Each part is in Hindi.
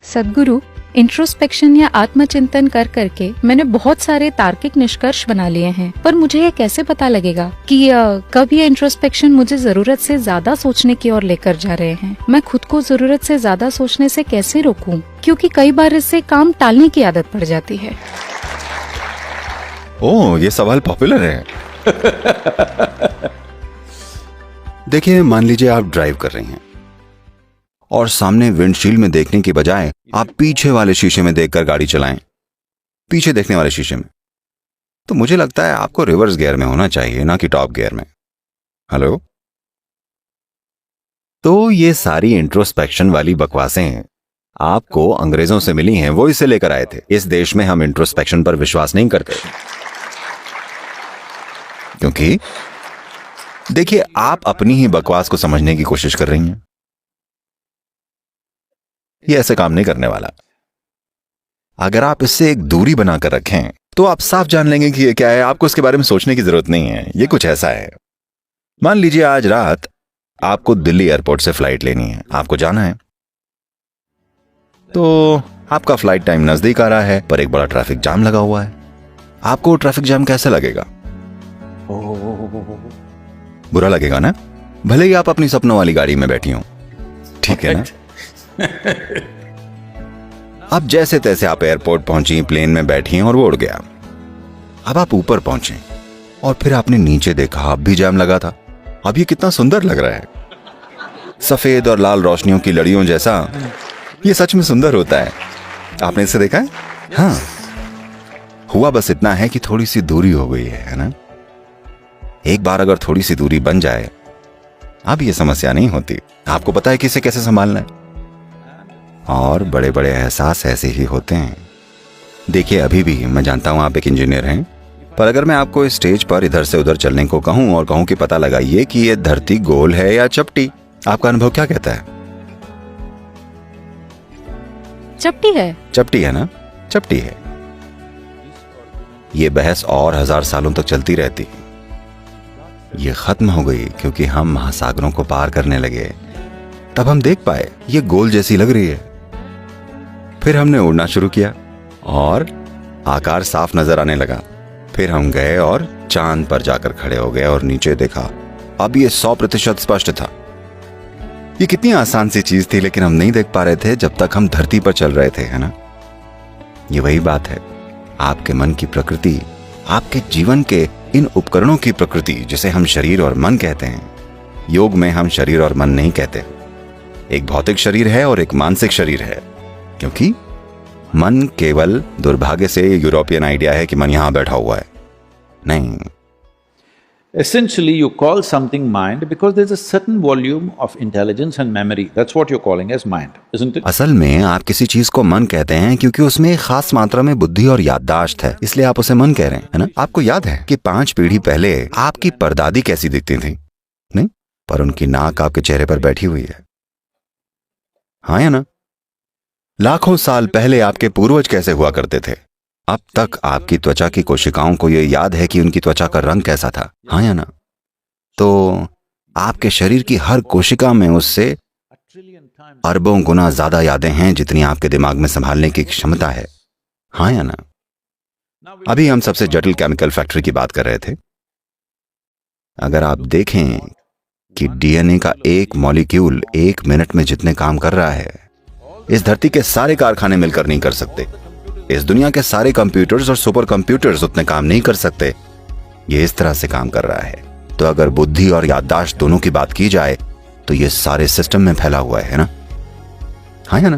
सद्गुरु, इंट्रोस्पेक्शन या आत्मचिंतन कर करके मैंने बहुत सारे तार्किक निष्कर्ष बना लिए हैं, पर मुझे ये कैसे पता लगेगा कि कब ये इंट्रोस्पेक्शन मुझे जरूरत से ज्यादा सोचने की ओर लेकर जा रहे हैं। मैं खुद को जरूरत से ज्यादा सोचने से कैसे रोकूं? क्योंकि कई बार इससे काम टालने की आदत पड़ जाती है। ओह, ये सवाल पॉपुलर है। देखिए, मान लीजिए आप ड्राइव कर रही हैं और सामने विंडशील्ड में देखने की बजाय आप पीछे वाले शीशे में देखकर गाड़ी चलाएं, पीछे देखने वाले शीशे में, तो मुझे लगता है आपको रिवर्स गियर में होना चाहिए, ना कि टॉप गियर में। हेलो? तो ये सारी इंट्रोस्पेक्शन वाली बकवासें आपको अंग्रेजों से मिली हैं, वो इसे लेकर आए थे। इस देश में हम इंट्रोस्पेक्शन पर विश्वास नहीं करते, क्योंकि देखिए, आप अपनी ही बकवास को समझने की कोशिश कर रही हैं। ये ऐसे काम नहीं करने वाला। अगर आप इससे एक दूरी बनाकर रखें तो आप साफ जान लेंगे कि ये क्या है। आपको इसके बारे में सोचने की जरूरत नहीं है। ये कुछ ऐसा है, मान लीजिए आज रात आपको दिल्ली एयरपोर्ट से फ्लाइट लेनी है, आपको जाना है, तो आपका फ्लाइट टाइम नजदीक आ रहा है, पर एक बड़ा ट्रैफिक जाम लगा हुआ है। आपको ट्रैफिक जाम कैसे लगेगा? बुरा लगेगा ना, भले ही आप अपनी सपनों वाली गाड़ी में बैठी हो, ठीक है ना? अब जैसे तैसे आप एयरपोर्ट पहुंची, प्लेन में बैठी और वो उड़ गया। अब आप ऊपर पहुंचे और फिर आपने नीचे देखा, अब भी जाम लगा था। अब ये कितना सुंदर लग रहा है, सफेद और लाल रोशनियों की लड़ियों जैसा। ये सच में सुंदर होता है। आपने इसे देखा है? हाँ, हुआ बस इतना है कि थोड़ी सी दूरी हो गई है ना? एक बार अगर थोड़ी सी दूरी बन जाए, अब ये समस्या नहीं होती। आपको पता है कि इसे कैसे संभालना है, और बड़े बड़े एहसास ऐसे ही होते हैं। देखिए, अभी भी मैं जानता हूं आप एक इंजीनियर हैं, पर अगर मैं आपको इस स्टेज पर इधर से उधर चलने को कहूं और कहूं कि पता लगाइए कि ये धरती गोल है या चपटी, आपका अनुभव क्या कहता है? चपटी है। चपटी है ना? चपटी है। ये बहस और 1000 सालों तक चलती रहती। ये खत्म हो गई क्योंकि हम महासागरों को पार करने लगे। तब हम देख पाए ये गोल जैसी लग रही है। फिर हमने उड़ना शुरू किया और आकार साफ नजर आने लगा। फिर हम गए और चांद पर जाकर खड़े हो गए और नीचे देखा। अब ये 100% स्पष्ट था। ये कितनी आसान सी चीज थी, लेकिन हम नहीं देख पा रहे थे जब तक हम धरती पर चल रहे थे, है ना? ये वही बात है। आपके मन की प्रकृति, आपके जीवन के इन उपकरणों की प्रकृति, जिसे हम शरीर और मन कहते हैं। योग में हम शरीर और मन नहीं कहते। एक भौतिक शरीर है और एक मानसिक शरीर है, क्योंकि मन केवल, दुर्भाग्य से यूरोपियन आइडिया है कि मन यहां बैठा हुआ है। नहीं। Essentially, you call something mind because there's a certain volume of intelligence and memory. That's what you're calling as mind, isn't it? असल में आप किसी चीज को मन कहते हैं क्योंकि उसमें एक खास मात्रा में बुद्धि और याददाश्त है, इसलिए आप उसे मन कह रहे हैं, है ना? आपको याद है कि 5 पीढ़ी पहले आपकी परदादी कैसी दिखती थी? नहीं, पर उनकी नाक आपके चेहरे पर बैठी हुई है। हाँ या ना? लाखों साल पहले आपके पूर्वज कैसे हुआ करते थे? अब तक आपकी त्वचा की कोशिकाओं को यह याद है कि उनकी त्वचा का रंग कैसा था। हाँ या ना? तो आपके शरीर की हर कोशिका में उससे अरबों गुना ज्यादा यादें हैं जितनी आपके दिमाग में संभालने की क्षमता है। हाँ या ना? अभी हम सबसे जटिल केमिकल फैक्ट्री की बात कर रहे थे। अगर आप देखें कि डीएनए का एक मॉलिक्यूल 1 मिनट में जितने काम कर रहा है, इस धरती के सारे कारखाने मिलकर नहीं कर सकते। इस दुनिया के सारे कंप्यूटर्स और सुपर कंप्यूटर्स उतने काम नहीं कर सकते। ये इस तरह से काम कर रहा है। तो अगर बुद्धि और याददाश्त दोनों की बात की जाए तो ये सारे सिस्टम में फैला हुआ है ना? हाँ या ना?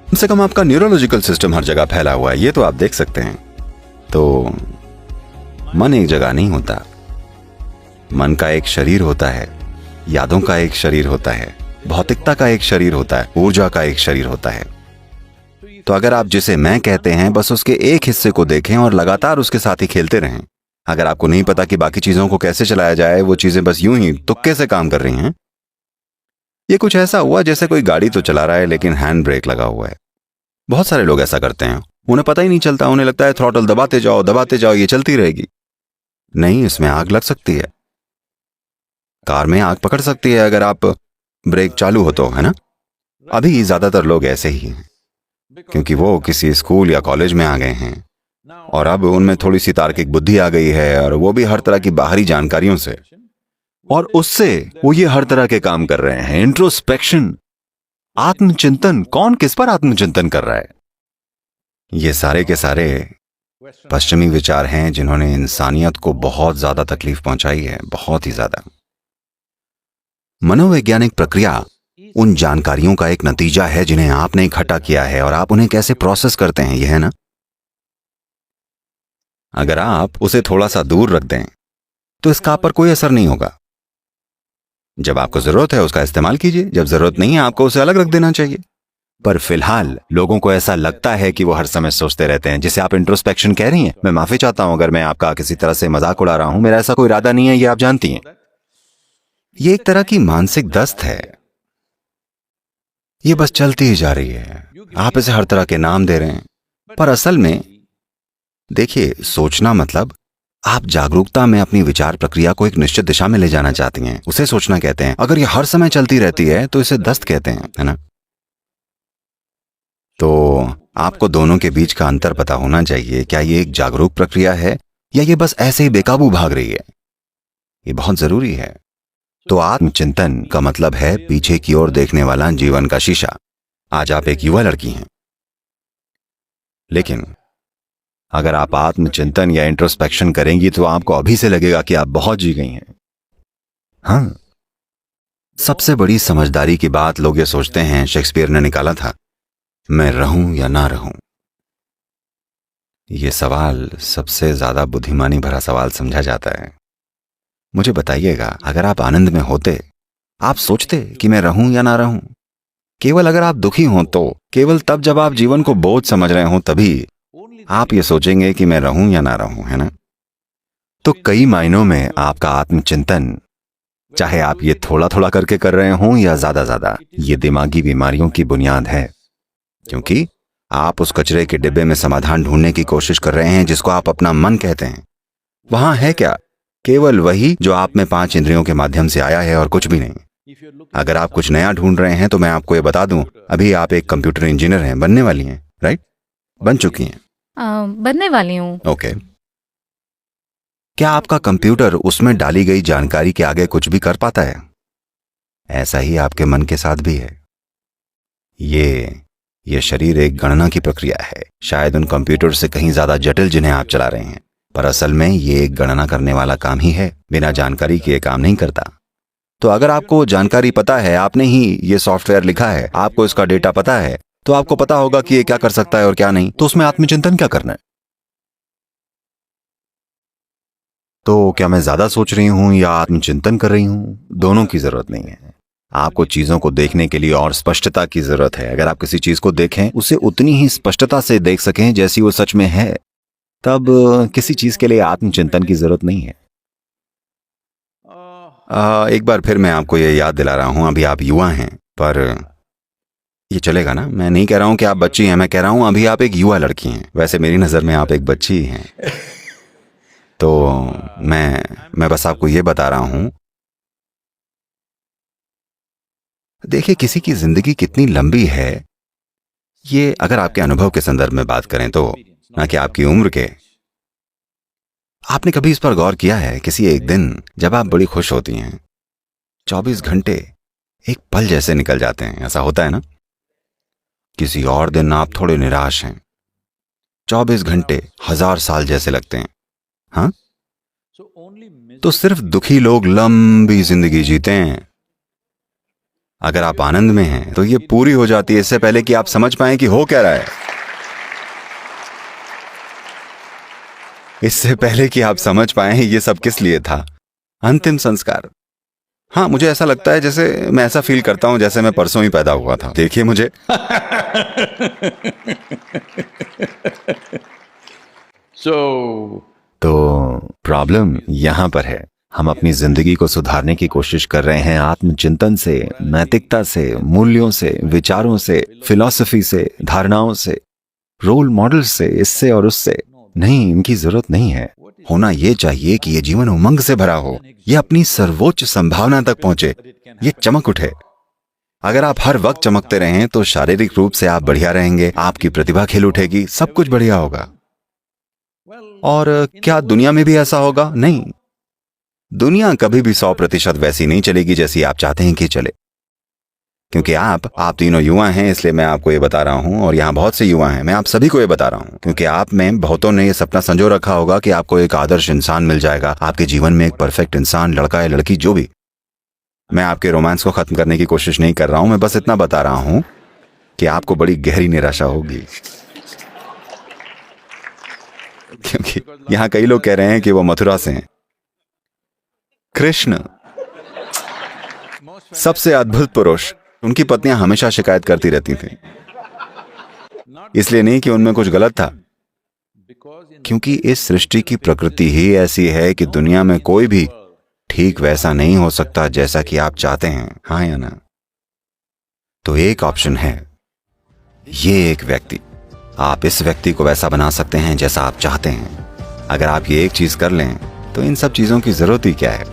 कम से कम आपका न्यूरोलॉजिकल सिस्टम हर जगह फैला हुआ है, ये तो आप देख सकते हैं। तो मन एक जगह नहीं होता। मन का एक शरीर होता है, यादों का एक शरीर होता है, भौतिकता का एक शरीर होता है, ऊर्जा का एक शरीर होता है। तो अगर आप जिसे मैं कहते हैं बस उसके एक हिस्से को देखें और लगातार उसके साथ ही खेलते रहें, अगर आपको नहीं पता कि बाकी चीजों को कैसे चलाया जाए, वो चीजें बस यूं ही तुक्के से काम कर रही हैं। ये कुछ ऐसा हुआ जैसे कोई गाड़ी तो चला रहा है लेकिन हैंड ब्रेक लगा हुआ है। बहुत सारे लोग ऐसा करते हैं, उन्हें पता ही नहीं चलता। उन्हें लगता है थ्रॉटल दबाते जाओ, ये चलती रहेगी। नहीं, इसमें आग लग सकती है। कार में आग पकड़ सकती है अगर आप ब्रेक चालू हो तो, है ना? अभी ज्यादातर लोग ऐसे ही हैं। क्योंकि वो किसी स्कूल या कॉलेज में आ गए हैं और अब उनमें थोड़ी सी तार्किक बुद्धि आ गई है, और वो भी हर तरह की बाहरी जानकारियों से, और उससे वो ये हर तरह के काम कर रहे हैं। इंट्रोस्पेक्शन, आत्मचिंतन। कौन किस पर आत्मचिंतन कर रहा है? ये सारे के सारे पश्चिमी विचार हैं जिन्होंने इंसानियत को बहुत ज्यादा तकलीफ पहुंचाई है, बहुत ही ज्यादा। मनोवैज्ञानिक प्रक्रिया उन जानकारियों का एक नतीजा है जिन्हें आपने इकट्ठा किया है, और आप उन्हें कैसे प्रोसेस करते हैं, यह है ना। अगर आप उसे थोड़ा सा दूर रख दें तो इसका आप पर कोई असर नहीं होगा। जब आपको जरूरत है उसका इस्तेमाल कीजिए, जब जरूरत नहीं है आपको उसे अलग रख देना चाहिए। पर फिलहाल लोगों को ऐसा लगता है कि वो हर समय सोचते रहते हैं, जिसे आप इंट्रोस्पेक्शन कह रही हैं। मैं माफी चाहता हूं अगर मैं आपका किसी तरह से मजाक उड़ा रहा हूं, मेरा ऐसा कोई इरादा नहीं है, ये आप जानती हैं। ये एक तरह की मानसिक दस्त है, ये बस चलती ही जा रही है। आप इसे हर तरह के नाम दे रहे हैं, पर असल में देखिए, सोचना मतलब आप जागरूकता में अपनी विचार प्रक्रिया को एक निश्चित दिशा में ले जाना चाहती हैं, उसे सोचना कहते हैं। अगर ये हर समय चलती रहती है तो इसे दस्त कहते हैं, है ना। तो आपको दोनों के बीच का अंतर पता होना चाहिए। क्या ये एक जागरूक प्रक्रिया है या ये बस ऐसे ही बेकाबू भाग रही है? ये बहुत जरूरी है। तो आत्मचिंतन का मतलब है पीछे की ओर देखने वाला जीवन का शीशा। आज आप एक युवा लड़की हैं, लेकिन अगर आप आत्मचिंतन या इंट्रोस्पेक्शन करेंगी तो आपको अभी से लगेगा कि आप बहुत जी गई हैं। हाँ, सबसे बड़ी समझदारी की बात लोग ये सोचते हैं, शेक्सपियर ने निकाला था, मैं रहूं या ना रहूं। यह सवाल सबसे ज्यादा बुद्धिमानी भरा सवाल समझा जाता है। मुझे बताइएगा, अगर आप आनंद में होते, आप सोचते कि मैं रहूं या ना रहूं? केवल अगर आप दुखी हों तो, केवल तब जब आप जीवन को बोझ समझ रहे हों तभी आप ये सोचेंगे कि मैं रहूं या ना रहूं, है ना। तो कई मायनों में आपका आत्मचिंतन, चाहे आप ये थोड़ा थोड़ा करके कर रहे हों या ज्यादा ज्यादा, ये दिमागी बीमारियों की बुनियाद है। क्योंकि आप उस कचरे के डिब्बे में समाधान ढूंढने की कोशिश कर रहे हैं जिसको आप अपना मन कहते हैं। वहां है क्या? केवल वही जो आप में 5 इंद्रियों के माध्यम से आया है और कुछ भी नहीं। अगर आप कुछ नया ढूंढ रहे हैं तो मैं आपको ये बता दूं, अभी आप एक कंप्यूटर इंजीनियर हैं, बनने वाली हैं, राइट? बन चुकी हैं? बनने वाली हूँ। ओके। क्या आपका कंप्यूटर उसमें डाली गई जानकारी के आगे कुछ भी कर पाता है? ऐसा ही आपके मन के साथ भी है। ये शरीर एक गणना की प्रक्रिया है, शायद उन कंप्यूटर से कहीं ज्यादा जटिल जिन्हें आप चला रहे हैं, पर असल में ये एक गणना करने वाला काम ही है। बिना जानकारी के ये काम नहीं करता। तो अगर आपको जानकारी पता है, आपने ही ये सॉफ्टवेयर लिखा है, आपको इसका डेटा पता है, तो आपको पता होगा कि ये क्या कर सकता है और क्या नहीं। तो उसमें आत्मचिंतन क्या करना है? तो क्या मैं ज्यादा सोच रही हूं या आत्मचिंतन कर रही हूं? दोनों की जरूरत नहीं है। आपको चीजों को देखने के लिए और स्पष्टता की जरूरत है। अगर आप किसी चीज को देखें, उसे उतनी ही स्पष्टता से देख सकें जैसी वो सच में है, तब किसी चीज के लिए आत्मचिंतन की जरूरत नहीं है। एक बार फिर मैं आपको ये याद दिला रहा हूं, अभी आप युवा हैं, पर ये चलेगा ना? मैं नहीं कह रहा हूं कि आप बच्ची हैं, मैं कह रहा हूं अभी आप एक युवा लड़की हैं। वैसे मेरी नजर में आप एक बच्ची ही हैं। तो मैं बस आपको ये बता रहा हूं, देखिए किसी की जिंदगी कितनी लंबी है, ये अगर आपके अनुभव के संदर्भ में बात करें तो, ना कि आपकी उम्र के। आपने कभी इस पर गौर किया है? किसी एक दिन जब आप बड़ी खुश होती हैं, 24 घंटे एक पल जैसे निकल जाते हैं, ऐसा होता है ना? किसी और दिन आप थोड़े निराश हैं, 24 घंटे 1000 साल जैसे लगते हैं। हाँ, तो सिर्फ दुखी लोग लंबी जिंदगी जीते हैं। अगर आप आनंद में हैं तो ये पूरी हो जाती है इससे पहले कि आप समझ पाएं कि हो क्या रहा है, इससे पहले कि आप समझ पाएं ये सब किस लिए था। अंतिम संस्कार। हाँ, मुझे ऐसा लगता है जैसे मैं ऐसा फील करता हूं जैसे मैं परसों ही पैदा हुआ था। देखिए मुझे तो प्रॉब्लम यहां पर है। हम अपनी जिंदगी को सुधारने की कोशिश कर रहे हैं आत्मचिंतन से, नैतिकता से, मूल्यों से, विचारों से, फिलॉसफी से, धारणाओं से, रोल मॉडल से, इससे और उससे। नहीं, इनकी जरूरत नहीं है। होना यह चाहिए कि यह जीवन उमंग से भरा हो, यह अपनी सर्वोच्च संभावना तक पहुंचे, ये चमक उठे। अगर आप हर वक्त चमकते रहें तो शारीरिक रूप से आप बढ़िया रहेंगे, आपकी प्रतिभा खिल उठेगी, सब कुछ बढ़िया होगा। और क्या दुनिया में भी ऐसा होगा? नहीं, दुनिया कभी भी 100% वैसी नहीं चलेगी जैसी आप चाहते हैं कि चले। क्योंकि आप तीनों युवा हैं, इसलिए मैं आपको ये बता रहा हूं, और यहाँ बहुत से युवा हैं, मैं आप सभी को ये बता रहा हूं, क्योंकि आप में बहुतों ने ये सपना संजो रखा होगा कि आपको एक आदर्श इंसान मिल जाएगा, आपके जीवन में एक परफेक्ट इंसान, लड़का या लड़की जो भी। मैं आपके रोमांस को खत्म करने की कोशिश नहीं कर रहा हूं, मैं बस इतना बता रहा हूं कि आपको बड़ी गहरी निराशा होगी। क्योंकि यहाँ कई लोग कह रहे हैं कि वो मथुरा से हैं। कृष्ण सबसे अद्भुत पुरुष, उनकी पत्नियां हमेशा शिकायत करती रहती थीं। इसलिए नहीं कि उनमें कुछ गलत था, क्योंकि इस सृष्टि की प्रकृति ही ऐसी है कि दुनिया में कोई भी ठीक वैसा नहीं हो सकता जैसा कि आप चाहते हैं, हाँ या ना? तो एक ऑप्शन है, ये एक व्यक्ति, आप इस व्यक्ति को वैसा बना सकते हैं जैसा आप चाहते हैं। अगर आप ये एक चीज कर लें तो इन सब चीजों की जरूरत ही क्या है?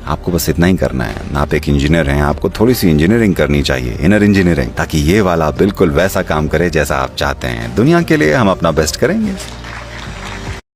आपको बस इतना ही करना है। आप एक इंजीनियर हैं, आपको थोड़ी सी इंजीनियरिंग करनी चाहिए, इनर इंजीनियरिंग, ताकि ये वाला बिल्कुल वैसा काम करे जैसा आप चाहते हैं। दुनिया के लिए हम अपना बेस्ट करेंगे।